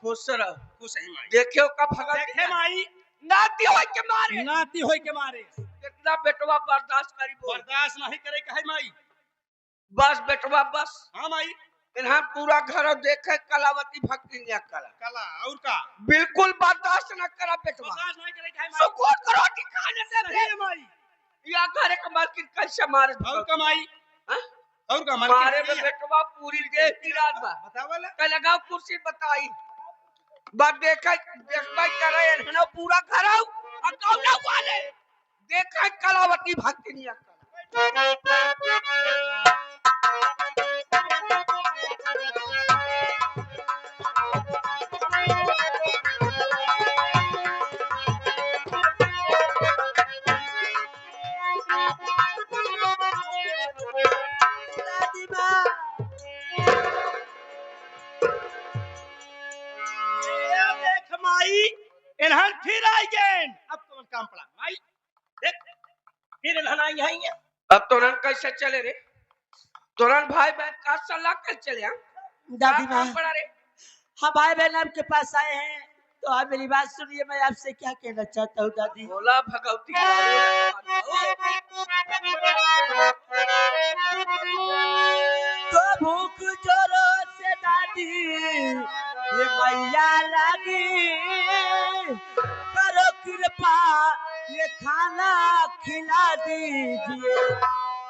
खुश रहो। खुश है माई। देखियो का भगत देखे माई नाती होय के मारे नाती होय के मारे कितना बेटवा बर्दाश्त करी बोल बर्दाश्त नहीं करे कहे माई। बस बेटवा बस हाँ माई। इन्हां पूरा घर देखे कलावती भक्ति ने कला कला और का बिल्कुल बर्दाश्त न करा बेटवा बर्दाश्त नहीं करे कहे माई। सुकून करो कि खाने दे सही है माई। या घर के मालकिन कैसे मारे और का माई। हां और का मारे में बेटवा पूरी देह तिरार बा बतावला कह लगाओ कुर्सी बताई बात देखा देखबा करे एहनो पूरा घर आओ अकौला वाले देखा कलावती भक्ति ने इन्हन फिर आई गए। अब तो काम पड़ा माई देख फिर इन्हन आई है। अब तोरन कैसे चले रे तोरन भाई बहन का सलाह कर चले हम दादी माँ पड़ा रे हम भाई बहन आपके पास आए हैं तो आप मेरी बात सुनिए। मैं आपसे क्या कहना चाहता हूँ दादी। बोला भगवती तो भूख जोरो से दादी ये मैया लगी करो कृपा ये खाना खिला दीजिए।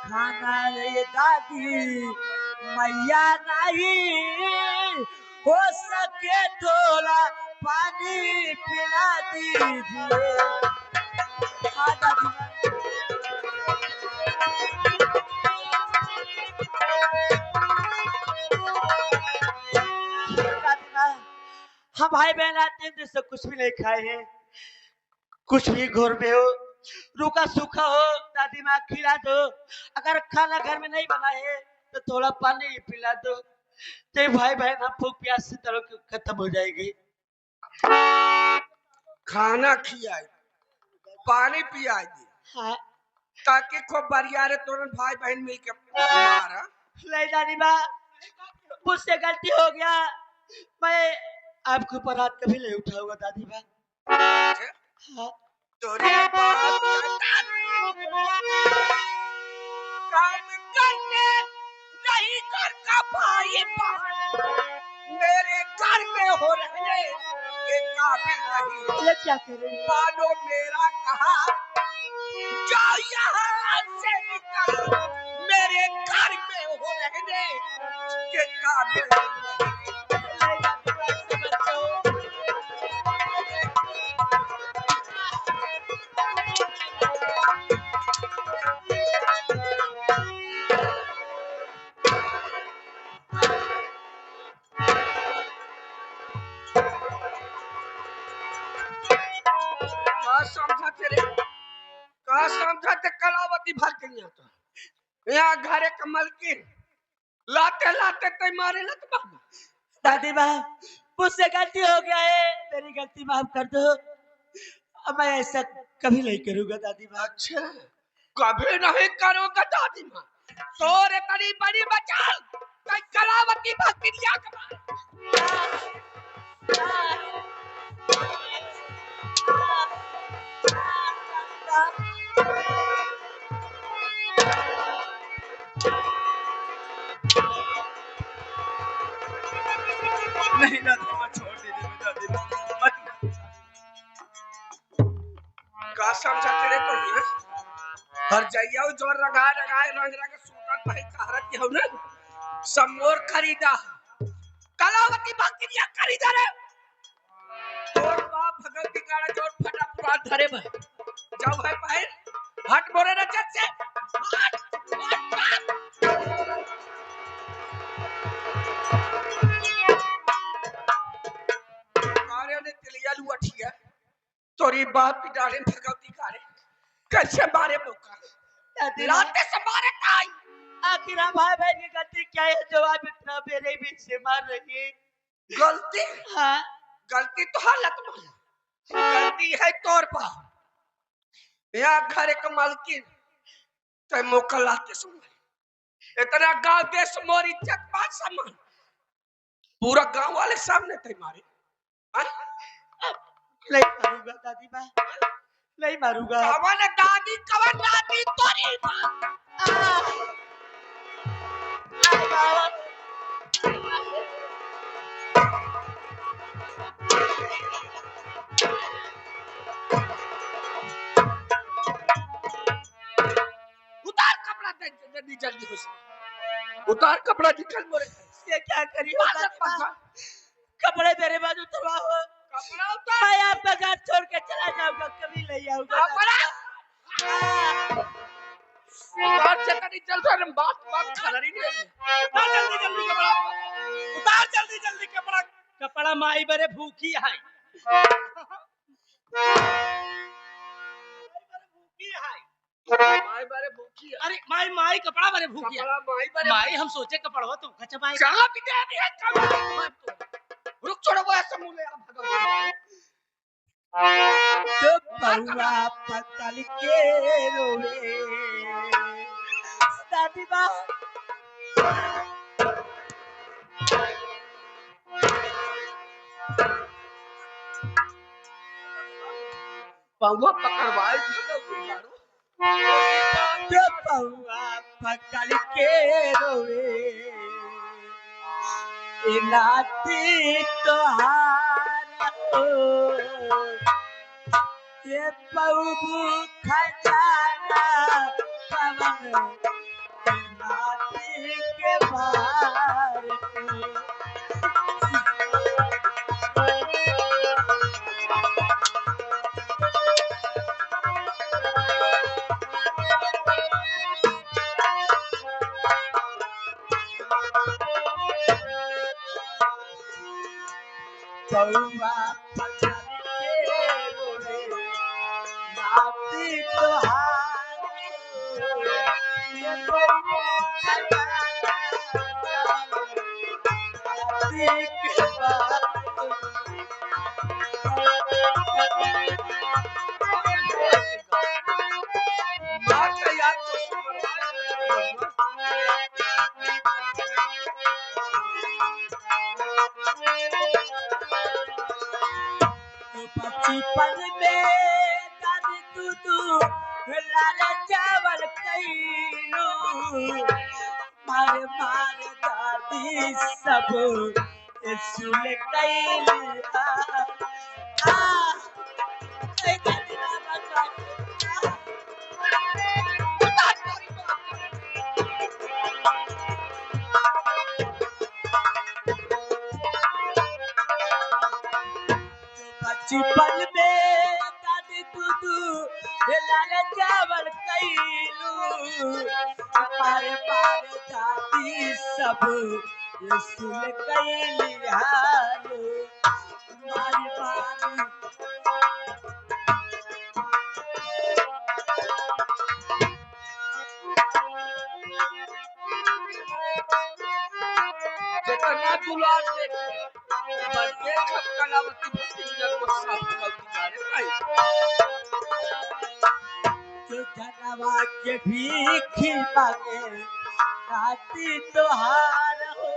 खाना ये दादी मैया नहीं हो सके थोड़ा पानी पिला दीजिए। हाँ दादी हम भाई बहन आते हैं तो कुछ भी नहीं खाए हैं कुछ भी घर में हो रूखा सूखा हो दादी माँ खिला दो। अगर खाना घर में नहीं बना है तो थोड़ा पानी पिला दो तो भाई बहन हम भूख प्यास से तरह खत्म हो जाएगी। खाना खियाई पानी पियाई दी हाँ ताकि खूब बढ़िया रे तोरन भाई बहन मिल के मारा नहीं दादी माँ मुझसे गलती हो गया। मैं आपके ऊपर हाथ कभी नहीं उठाऊंगा दादी माँ। हाँ तोरी बात काम करने नहीं करता भाई बहन मेरे घर में हो रहने के काबिल नहीं। ये क्या करे मानो मेरा कहा जाओ यहाँ से निकल मेरे घर में हो रहने के काबिल नहीं। समझाते कलावती भक्तियां तो यहाँ घरे कमल की लाते लाते ते मारे लत बाबा। दादी माँ मुझसे गलती हो गया है मेरी गलती माफ कर दो। अब मैं ऐसा कभी नहीं करूंगा दादी माँ। अच्छा कभी नहीं करोगा दादी माँ तोरे तरी बड़ी बचाल कई कलावती भक्तियां नहीं दादी माँ छोड़ दीजिए दादी माँ मत का समझाते रे तो ना हर जाइयो जोर रंगा रंगाए रंग रंग सूतन भाई कहरत हो ना समोर खरीदा कलावती भक्तियां खरीदा रे तोर बाप भगवती काड़ा जोर फटा पूरा धरे भाई जाओ भाई भाई हट मोरे रचत से हट ने तिलिया लुआठिया तोरी बाप की डाले भगवती कारे कैसे मारे मौका लाते से मारे ताई। आखिर हम भाई बहन की गलती क्या है जो आप इतना मेरे बीच से मार रही है। गलती हाँ गलती तो हालत में गलती है तोर पा यहाँ घर एक मालकिन ते मौका लाते सुन इतना गांव देश मोर इज्जत बात सम्मान पूरा गांव वाले सामने ते मारे नहीं मारूंगा दादी माँ, नहीं मारूंगा। कवन दादी तोरी माँ। उतार कपड़ा दे जल्दी जल्दी हो से। उतार कपड़ा निकल मोरे। ये क्या करी हो बात दादी माँ? मत कर। कपड़े मेरे बाद उतरवाओ। कपड़ा उतार। मैं आपका घर छोड़ के चला जाऊंगा, कभी नहीं आऊंगा कपड़ा उतार चटनी चल रहा है। बात खलरी नहीं। उतार जल्दी जल्दी कपड़ा, उतार जल्दी जल्दी कपड़ा। कपड़ा माई बरे भूखी है, भूखी है। माई बारे भूखी है। अरे माई कपड़ा बरे भूखी है। कपड़ा माई बारे माई हम सोचे कपड़वा तो कचबाई। कहाँ भी दे भी है कपड़ा। रुक छोड़ो वो ऐसा मुंह ले आ भगवान। तो पौआ पतल के रोवे दादी माँ। पौवा पकड़वाए तो पौआ पतल के रोवे नाती तोहार हो। ये पौबू खजाना पवन नाती के बार पौआ पतल के रोवे नाती तोहार हो। ये पौबू खजाना नाती के बार मार के यार तो बचपन में दादी तू लाल चावल कैलू मार मार दादी सब सुल कैली दादी बाबा बचपन में दादी तू लाल चावल कैलू मार मार दादी सब सुन कैली हालो मार मार जितना दुलार देखे बड़े कलावती भतीजा को सब गलती जाने भाई। के जनवा के भीखी मांगे नाती तोहार हो।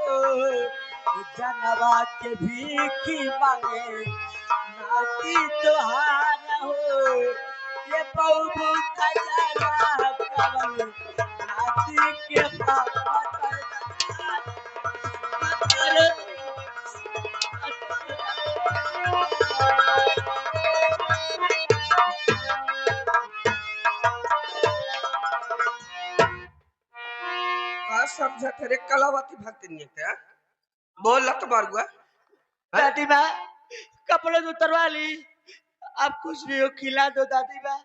जनवा के भीखी मांगे नाती तोहार हो। ये बहू खजाना कवन नाती के बाबा का समझा तेरे कलावती भक्ति नहीं है बोल लत मार हुआ। दादी माँ कपड़े तो उतरवा ली, अब कुछ भी हो खिला दो दादी माँ।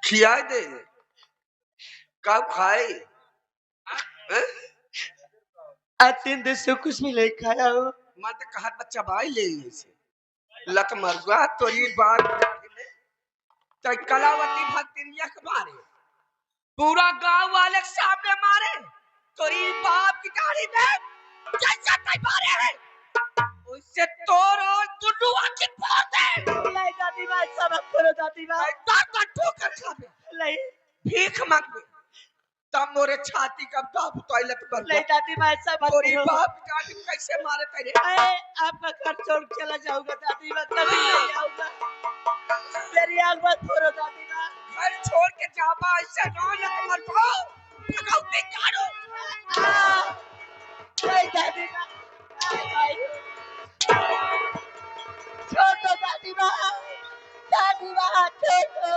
खिया दे कब खाए आज 3 दिन से कुछ भी नहीं खाया हो। मत कहा बच्चा भाई ले से लत मर हुआ तोरी बात तो कलावती भक्ति मारे पूरा गांव वाले के सामने मारे तोरी बाप की दाढ़ी में जैसा नहीं मारे है उससे तोर और दुनुआ की बात है। नहीं दादी माँ सबक करो दादी माँ। दांत ठोकर खावे नहीं भीख मांगवे तब मोरे छाती का दाब टॉयलेट कर नहीं दादी माँ ऐसा मत तोरी करो। बाप जाने कैसे मारे तेरे अरे आपका घर छोड़ के चला जाऊंगा दादी माँ, कभी नहीं आऊंगा। मेरी आंख मत फोड़ो दादी माँ। घर छोड़ के जाबा ऐसे ना लग मर जाओ भगवती जानो नहीं दादी माँ, नहीं, छोड़ दो दादी माँ, दादी माँ छोड़ दो।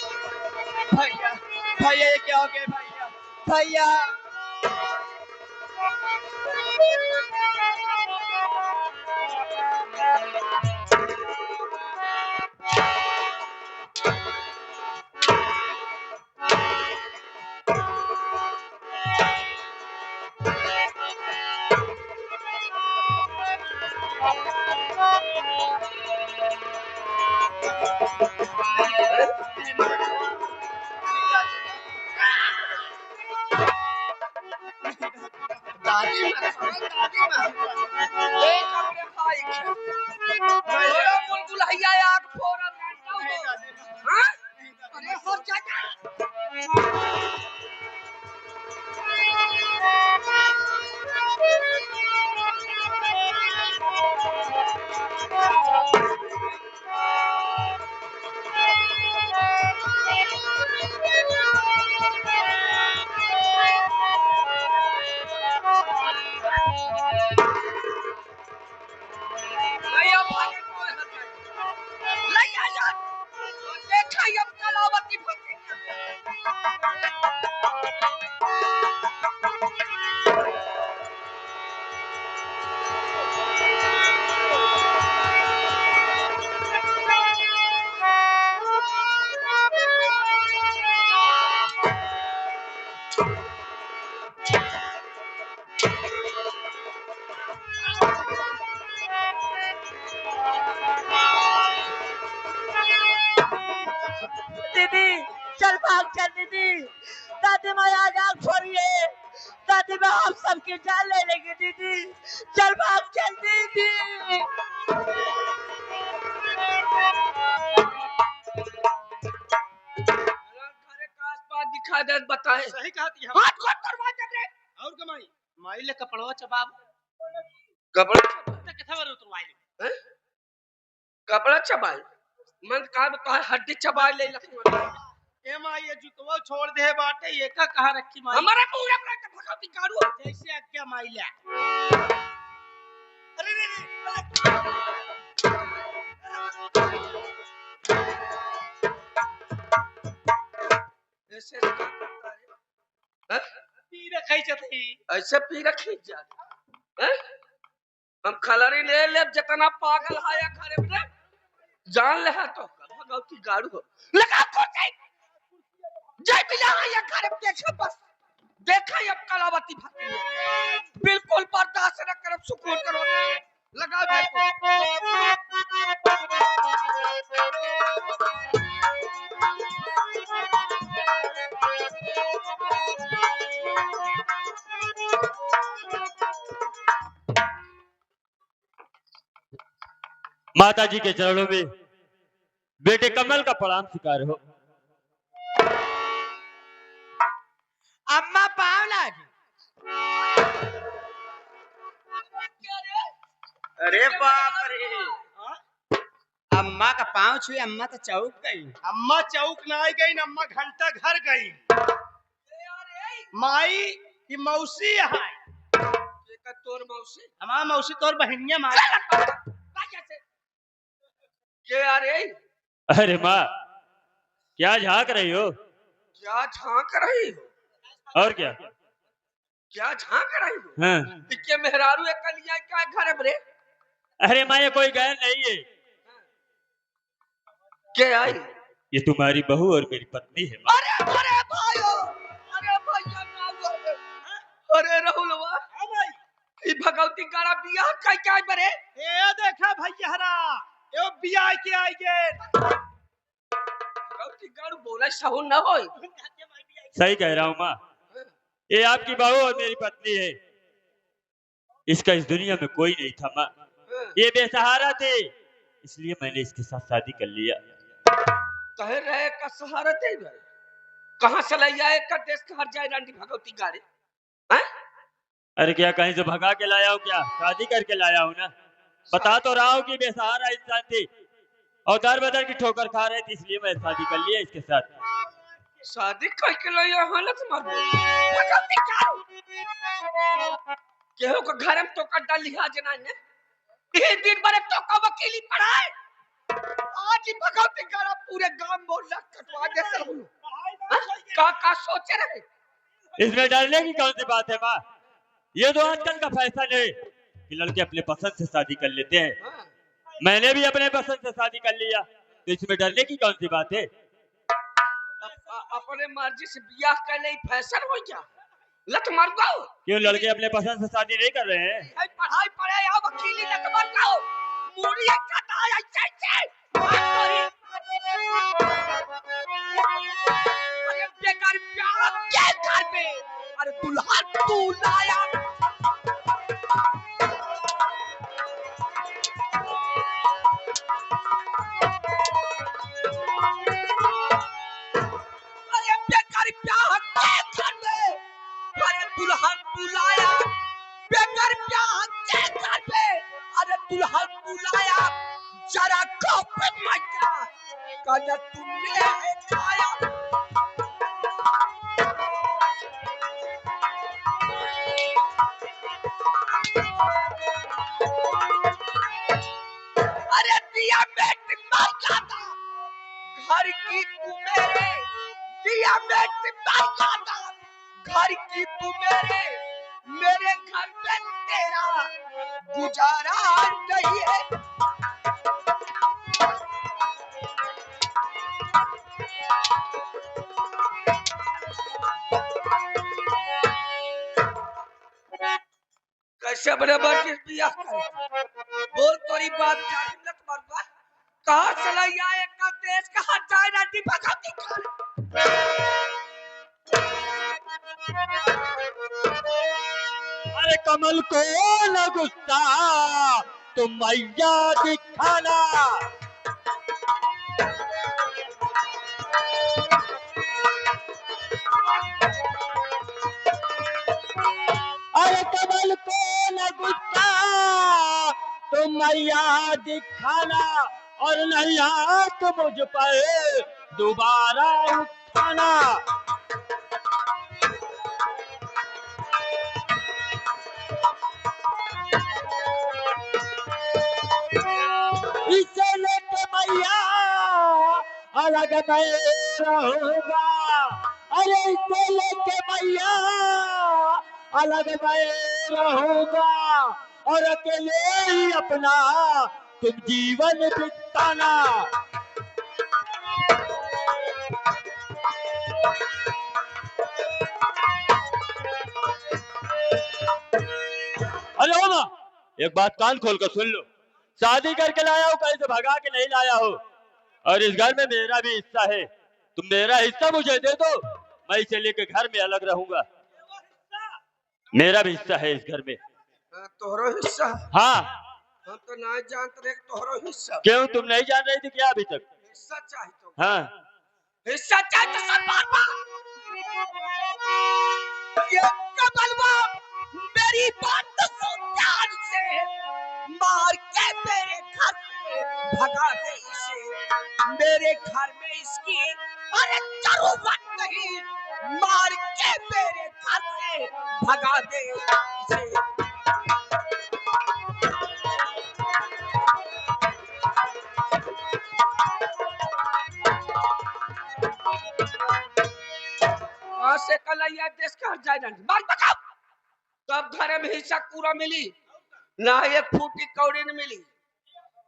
भैया भैया ये क्या हो गया भैया, भैया दादी ये कमरे भाई बोलो बुलबुल हैया आग फोड़ा बैठा हो हां अरे हो चाचा लैया भागे कोई हट लैया जा देखा अब कलावती भागे दीदी चल भाग चल दीदी, दादी माँ आज आग फोड़ी है, दादी माँ हम सबकी जान ले लेगी दीदी, चल भाग चल दीदी। घरे का आसपास दिखा दे बताए सही कहा थी हाथ को दरवाजे दे और कमाई माई ले कपड़वा चबाब कपड़ा कथा वर उतरवाई हैं? कपड़ा चबाई मन का बता हड्डी चबा ले लखनऊ ए माई ये जुतवा छोड़ दे बाटे ये का कहां रखी माई हमारा पूरा पूरा भगवती कारू जैसे आज्ञा माई ले अरे रे ऐसे क्या करता है हैं? पी रखई छथई ऐसे पी रखी जा हैं? हम खलरी ले ले जितना पागल है या घरे में जान ले है तो भगवती गाड़ू हो लगा को जय बिना या घरे में देखा बस देखा अब कलावती भाती बिल्कुल बर्दाश्त न करब सुकून करो लगा देखो माता जी के चरणों में बेटे कमल का प्रणाम स्वीकार हो। अम्मा पाँव लागी। अरे बाप रे अम्मा का पाँव छुई, अम्मा तो चौक गई। अम्मा चौक ना आई गई न अम्मा घंटा घर गई माई की मौसी है का तोर मौसी हमारा मौसी तोर बहनिया माई के अरे अरे माँ क्या झांक रही हो? क्या झांक रही हो और क्या? क्या झांक रही हो हाँ। के मेहरारू एक कलिया क्या घर में रे अरे माँ ये कोई गैर नहीं है, के आई ये तुम्हारी बहू और मेरी पत्नी है माँ। अरे अरे भाइयों अरे भैया ना अरे राहुलवा ई भगवती गाड़ा बियाह कई काय बरे ए देखा भैया यो बियाह के आई गे भगवती गाड़ू बोले सहु न होई सही कह रहा हूँ माँ, ये आपकी बहू और मेरी पत्नी है। इसका इस दुनिया में कोई नहीं था माँ, ये बेसहारा थे, इसलिए मैंने इसके साथ शादी कर लिया। कहे रहे का सहारा थे भाई कहां से ले आए का देश का हर जाए रानी भगवती गाड़े हैं? अरे क्या कहीं से भगा के लाया हूँ, क्या शादी करके लाया हूँ ना। बता तो रहा हूँ कि बेसहारा इंसान थी और दर बदर की ठोकर खा रहे थे, इसलिए मैं शादी कर लिया इसके साथ। शादी करके ले आए हालत मार भगवती गाड़ू केहू को घर में तो कर डाली हा जना ने ये दिन भर तो का वकीली पढ़ाए आज ही भगवती गाड़ा पूरे गांव मोहल्ला कटवा दे सब लोग का सोचे रहे इसमें डरने की कौन सी बात है माँ, ये तो आजकल का फैशन है कि लड़के अपने पसंद से शादी कर लेते हैं। मैंने भी अपने पसंद से शादी कर लिया, तो इसमें डरने की कौन सी बात है। अपने मर्जी से बियाह करने फैशन हो जा लत मार गाओ क्यों लड़के अपने पसंद से शादी नहीं कर रहे हैं। पढ़ाई पढ़े या वकीली लत मार गाओ मुड़ी कटा ऐसे ऐसे अरे बेकार प्यार के घर पे अरे दुल्हा तू लाया अरे बेकार प्यार के घर में अरे दुल्हा तू लाया बेकार प्यार के घर पे अरे दुल्हा तू लाया जरा कप मत जा कल तुमने है खाया अरे दिया बेट मर जाता घर की तू मेरे दिया बेट मर जाता घर की तू मेरे घर में तेरा गुजारा नहीं है कैसे बड़े बच्चे बियाह करे बोल तोरी बात जान लत मरवा कहां चला आए का देश कहां जाए रानी भगवती का अरे कमल को न गुस्सा तुम मैया दिखाना। अरे कमल को न गुस्सा तुम मैया दिखाना और नहीं हाथ मुझ पर दोबारा उठाना। इसे लेके मैया अलग मैं रहूंगा। अरे इसे लेके मैया अलग मैं रहूंगा और अकेले ही अपना तुम जीवन बिताना। अरे हो ना, एक बात कान खोल कर सुन लो, शादी करके लाया हो कहीं से भगा के नहीं लाया हो और इस घर में मेरा भी हिस्सा है। तुम मेरा हिस्सा मुझे दे दो, मैं इसे लेके घर में अलग रहूंगा। मेरा भी हिस्सा है इस घर में। तोहरो हिस्सा हाँ। हम तो नहीं जानते रहे तोहरो हिस्सा क्यों तुम नहीं जान रही थी क्या अभी तक। हिस्सा चाहिए तो हाँ हिस्सा चाहिए तो सर मारवा ये कमलवा मेरी बात तो सुन ध्यान से मार के मेरे घर से भगा दे इसे मेरे घर में इसकी अरे जरूरत नहीं मार के मेरे घर से भगा दे इसे। से कलैया देश का जाए ना बात बताओ तब घरे में हिस्सा पूरा मिली ना एक फूटी कौड़ी न मिली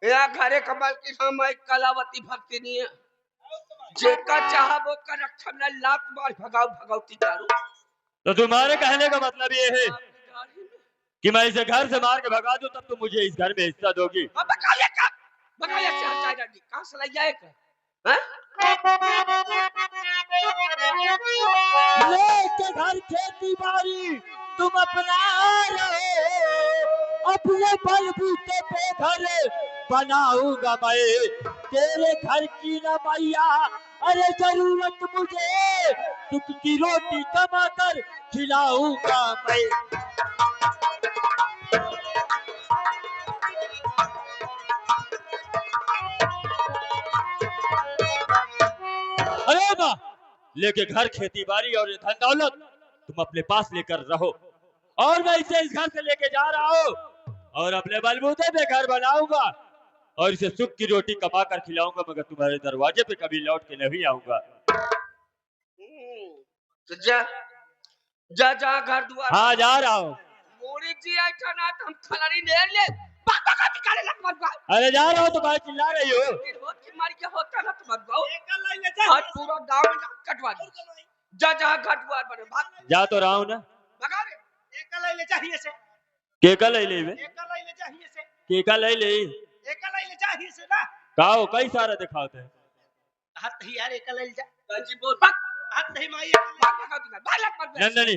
या घरे कमाल की हम कलावती भक्ति नहीं है जेका चाहा वो कर रखम ना लात मार भगाओ भगवती करो। तो तुम्हारे कहने का मतलब ये है कि मैं इसे घर से मार के भगा दूं तब तुम मुझे इस घर में हिस्सा दोगी। बगालिया का बगालिया से हटाई रंडी कहां से ले जाए का हैं लेके घर खेती बाड़ी तुम अपना रहो, अपने बलबूते पे घर बनाऊंगा मैं, तेरे घर की न मैया अरे जरूरत मुझे, सुख की रोटी कमा कर खिलाऊंगा मैं। अरे माँ, लेके घर खेती बाड़ी और ये धन दौलत तुम अपने पास लेकर रहो, और मैं इसे इस घर से लेके जा रहा हूँ और अपने बलबूते पे घर बनाऊंगा और इसे सुख की रोटी कमा कर खिलाऊंगा, मगर तुम्हारे दरवाजे पे कभी लौट के नहीं आऊंगा। तो जा जा जा घर द्वार हाँ जा रहा हूँ। मोरी जी ऐठा ना हम खलारी ले ले बाबा का निकाले लग मत गो अरे जा रहा हूँ तो कहाँ चिल्ला रही हो? रोज की मार के होता ना तो मत गो एक लाई ले जा आज पूरा गांव में कटवा दे जा जा घर द्वार बने भाग जा तो रहा हूँ ना। भगा रे एक लाई ले चाहिए से केका ले ले बे? एक लाई ले चाहिए से केका ले ले एक लाई ले चाहिए से ना काओ कई सारा दिखाते हैं। हाथ ही यार एक लाई ले जा जी बोल भाग हाथ नहीं माई भाग का दिखा बालक मत नंदनी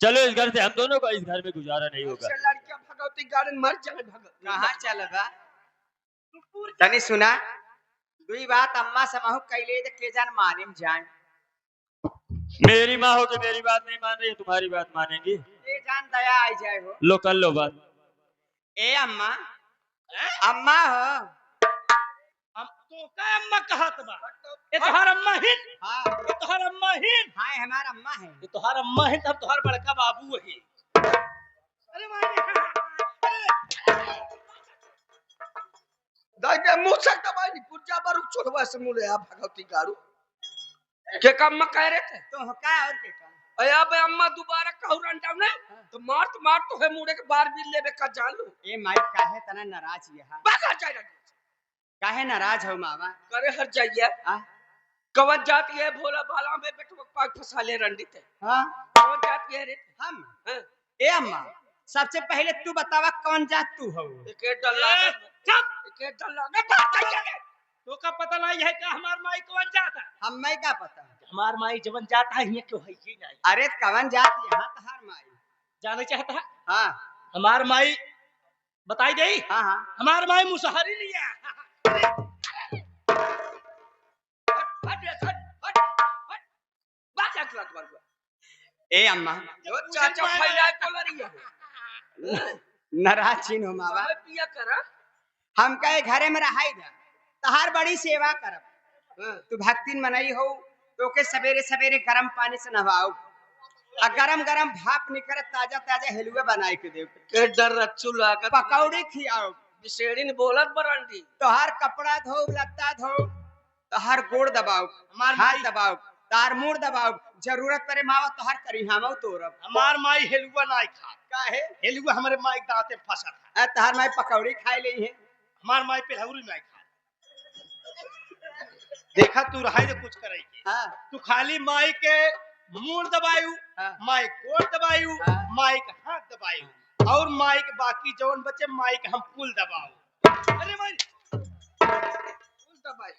चलो इस घर से, हम दोनों का इस घर में गुजारा नहीं होगा। से लड़कियां भगवती गार्डन मर जाए भग कहाँ चलबा तनी सुना दुई बात अम्मा समहु कैले त के जान मानिम जान मेरी माँ हो के मेरी बात नहीं मान रही है, तुम्हारी बात मानेंगी? के जान दया आई जाए हो लो कर लो बात। ए अम्मा अम्मा हो हम तो का अम्मा कहत बा ये तोहर अम्मा हिन हाँ ये तोहर अम्मा हिन हाँ हमारा अम्मा है ये तोहर अम्मा हिन तब तोहर बड़का बाबू है। अरे मारे दाई के मुंह से दबाई पुरजा बारू छोड़वा से मुले आ भगवती गारू के काम में कह रहे थे तो हो का और के का अया बे अम्मा दोबारा कहू रंटाव ने तो मार तो है मुड़े के बार भी लेबे का जान लो ए माई काहे तना नाराज यहा भागा जाए रे काहे नाराज हो मामा करे हर जाइए आ कवन जाती है भोला भाला में बेटो पाक फंसा ले रंडी थे हां कवन जाती है रे हम हैं? ए अम्मा सबसे पहले तू बतावा कौन जात तू हो एके डर लागे एके डर लागे बात जाइए तो का पता नहीं है का हमार माई कौन जाता हम मैं का पता हमार माई जवन जाता है ये क्यों है ही नहीं अरे कवन जात यहाँ तहार माई जाने चाहता है हाँ हमार माई बताई दे हाँ हाँ हमार माई मुसहरी लिया हट बात एक लाख बार ए अम्मा जो चाचा फैलाए बोल रही है नाराज चिन्ह हो मावा मैं पिया करा हम कहे घरे में रहाई दा तहार बड़ी सेवा करब तू भक्तिन मनाई हो तो के सवेरे सवेरे गरम पानी से नहवाओ आ गरम गरम भाप निकर ताजा ताजा हलवा बनाई के देव के डर रच्चू लागत पकौड़ी खियाओ बिसेड़ी ने बोलत बरंडी तोहार कपड़ा धो लत्ता धो तोहार गोड़ दबाओ हमार हाथ माई दबाओ तार मुड़ दबाओ जरूरत पड़े मावा तोहार करी हमो तोरब हमार माई हेलुआ नहीं खा काहे हेलुआ हमारे माई दांते में फंसा था तहार माई पकौड़ी खाई ली है हमार माई पेलहउरी नहीं खा देखा तू रहा तो कुछ करेगी हाँ तू खाली माई के मुंह दबायू हाँ। माई गोड़ दबायू हाँ। माई के हाथ दबायू और माई के बाकी जवन बचे माई के हम पुल दबाओ अरे माई भाई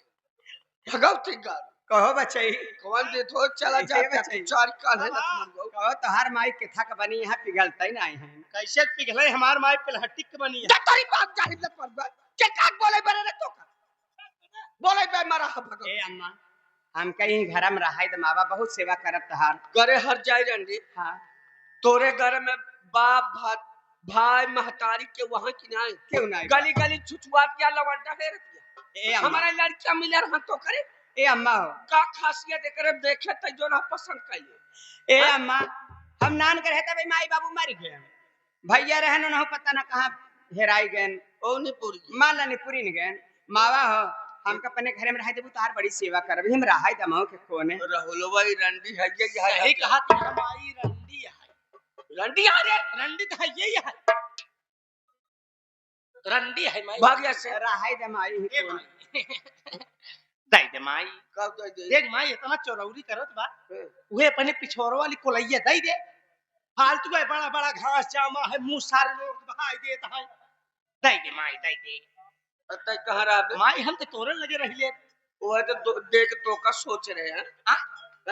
भगवती गार कहो बच्चे कौन दे तो चला ऐसे जाता बच्चे। चार काल है कहो तोहार माई के थक बनी यहाँ पिघलता ही नहीं है कैसे पिघले हमार माई पेलहट्टी के बनी है जतरी बात जाहिर लग पर के काट बोले बरे रे तो बोले बे मारा भगवती ए अम्मा हम कहीं घर में रहाई द मावा बहुत सेवा करब तहार करे हर जाई रंडी हाँ तोरे घर में बाप भात भाई महतारी के वहां की नहीं क्यों नहीं गली गली छुछुआत क्या लवंडा है रुपया ए अम्मा हमारे लड़कियां मिले रहा तो करे ए अम्मा हो का खासियत करे देखे त जो ना पसंद कइए ए अम्मा हम नान कर रहता भाई माई बाबू मर गए भैया रहन न पता ना कहाँ हेराई गए ओनी पूरी मान ला पूरी न गए मावा हो हमका अपने घरे में रहाई देबू तोहार बड़ी सेवा करब हम रहाई दमाओ के कोने राहुल भाई रंडी है ये सही कहा तू हमारी रंडी है रंडी आ रे रंडी तो है यही है रंडी है माई भाग्य से रहाई दमाई ही ए कोने माई दई दे माई कब दे दे देख माई इतना चौरौरी करत बा उहे अपने पिछोरो वाली कोलैया दई दे फालतू है, बड़ा बड़ा घास जामा है, मुंह सारे लोग बहाई देता है। दे दे माई, दे दे अतः कहाँ रहा बे? माई, हम तो तोरे लगे रहिए। वो है तो देख तो का सोच रहे हैं।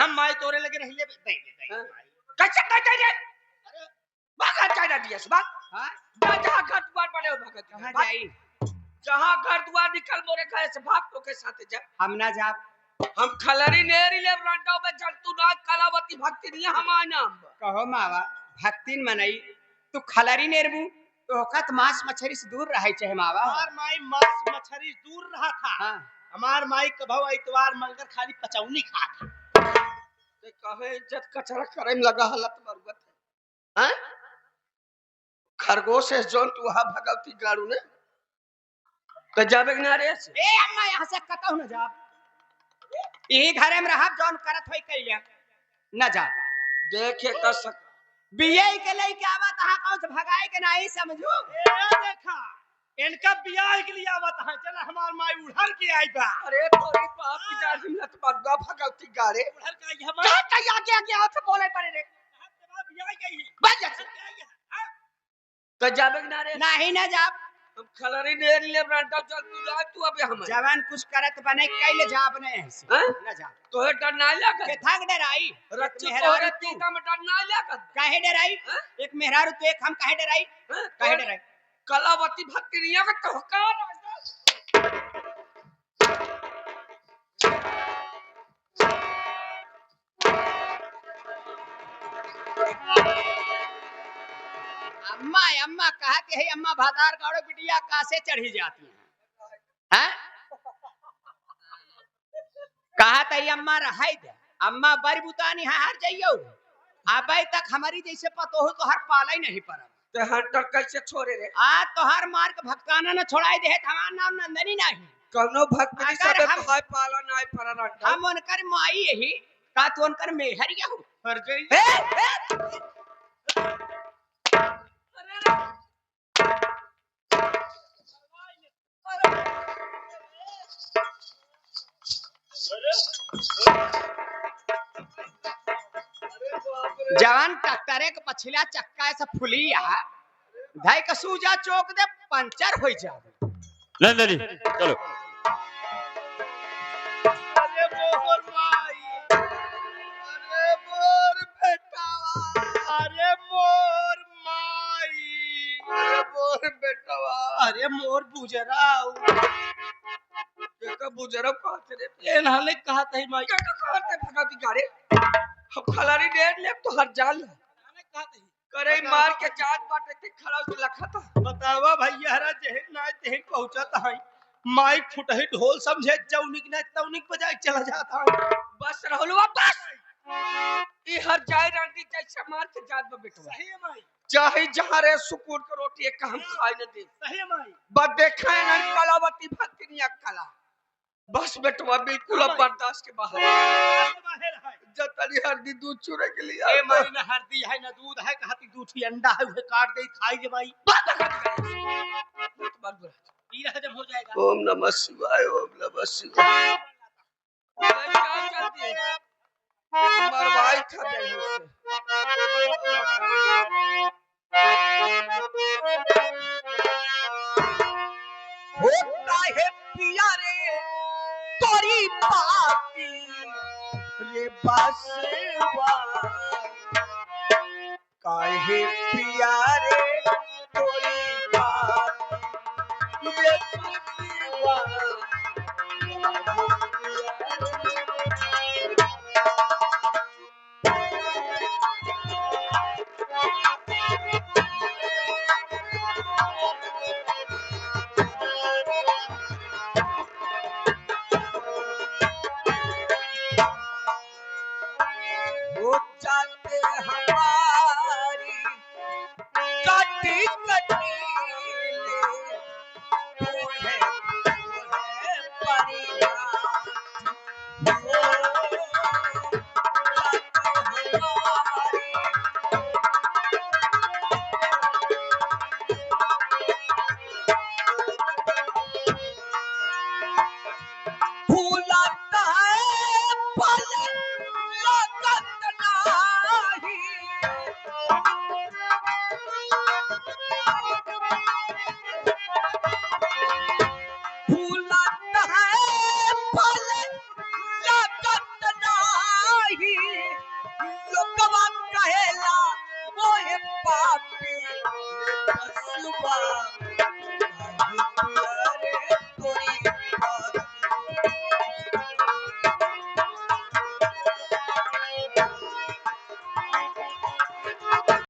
हम माई तोरे लगे रहिए, दे दे दे हाँ? माई। कैसे कहते हैं? भागत जाना दिया से बात। हां जहाँ घर द्वार बने हो भागत कहां बात। जाई? जहाँ घर द्वार निकल मोरे घर से भाग तो के साथ जा। हम ना जा। हम खलरी नेरी ले रंडा में जंतु ना कलावती भक्ति नहीं हमारा नाम। कहो मावा, भक्तिन मनई तू खलरी नेरबू तो कत मांस मछरी से दूर रहे चाहे मावा। हमार माई मांस मछरी दूर रहा था। हां हमार माई कभो इतवार मंगर खाली पचौनी खात। ते कहे इज्जत कचरा करे में लगा हालत मरगत है। हैं? खरगोश है जोन तू वहां भगवती गाड़ू ने तो जाबे ना रे से। ए अम्मा यहां से कतौ न जा। यही घरे में रहा जोन करत होई कइले न जा। देखे का सक बिये के लई के आवत हां कौन से भगाए के नहीं समझू। ए देखा इनका बियाह के लिए आवत हां, चल हमार माई उड़हर के आई बा। अरे तोरी बाप की जान हिम्मत मरगा भगवती गाड़े उड़हर का ये हमार क्या आगे हाथ से बोले पड़े रे। बियाह गई बज जा तो जाबे ना रे। नहीं न जा। हम खलरी नेर ले रंडा चल तू जा तू अबे हम जवान कुछ करत बने कइले जा बने ऐसे हैं? न जा। तोहे डर ना लगा के थक डराई रच्चू मेहरारू तोरे तू। तीका में डर ना लगा। काहे डराई? हैं? एक मेहरारू तो एक हम काहे डराई? हैं? काहे तोरे डराई? कलावती भक्ति नहीं है तो का अम्मा अम्मा कहते है अम्मा भादार गाड़ो बिटिया कासे चढ़ी जाती हैं? हैं? कहत है अम्मा रहाई दे, अम्मा बड़ी बुतानी है हर जाइयो। अबे तक हमारी जैसे पतो हो तो हर पाला ही नहीं परम। ते हंटर कैसे छोड़े रे। आज तो हर मार के भक्ताना न छोड़ाई दे, हमार नाम नंदनी नहीं। कौनो भक्ति अगर सबे हम- भाई पाला नाय पर रंडा हम उनकर माई यही का तो उनकर मेहरिया हो हर जाई। जवान ट्रैक्टर के पछिला चक्का ऐसा फुलिया धाई का सूजा चौक दे पंचर हो जावे। नंदनी चलो। अरे मोर माई अरे मोर बेटावा अरे मोर माई, अरे मोर बेटावा अरे मोर बुजराऊ का बुजरब कहते रे। ए नाले कहा तही माई क्या कहते भगवती गाड़े हम खलारी डेढ़ ले तो हर जाल नाले कहा तही करे मार के जात बाटे ते खड़ा से लखा था। बतावा भैया हरा जेहन ना तेहन पहुंचता है माइक फुटही ढोल समझे जौनिक ना तौनिक बजाए चला जाता है। बस रहलवा बस ई हर जाय रंडी जैसे मार के जात में बेटवा सही है माई, चाहे जहां रे सुकून के रोटी एक हम खाए न दे सही है माई। बस देखा है ना कलावती भक्ति नहीं कला बस बेटवा बिल्कुल अब बर्दाश्त के बाहर बाहर है जतनी हरदी दूध चूरे के लिए ए माई ना हरदी है ना दूध है, कहती दूध की अंडा है उसे काट दे खाई जे माई पी रहा जब हो जाएगा। ओम नमः शिवाय ओम नमः शिवाय क्या चलती है मरवाई था बेहोश होता है पिया रे तोरी बाती रे बसवा काहे पिया रे तोरी बाती रे बसवा हो जाते हमारी कटी कटी ले वो है बस बा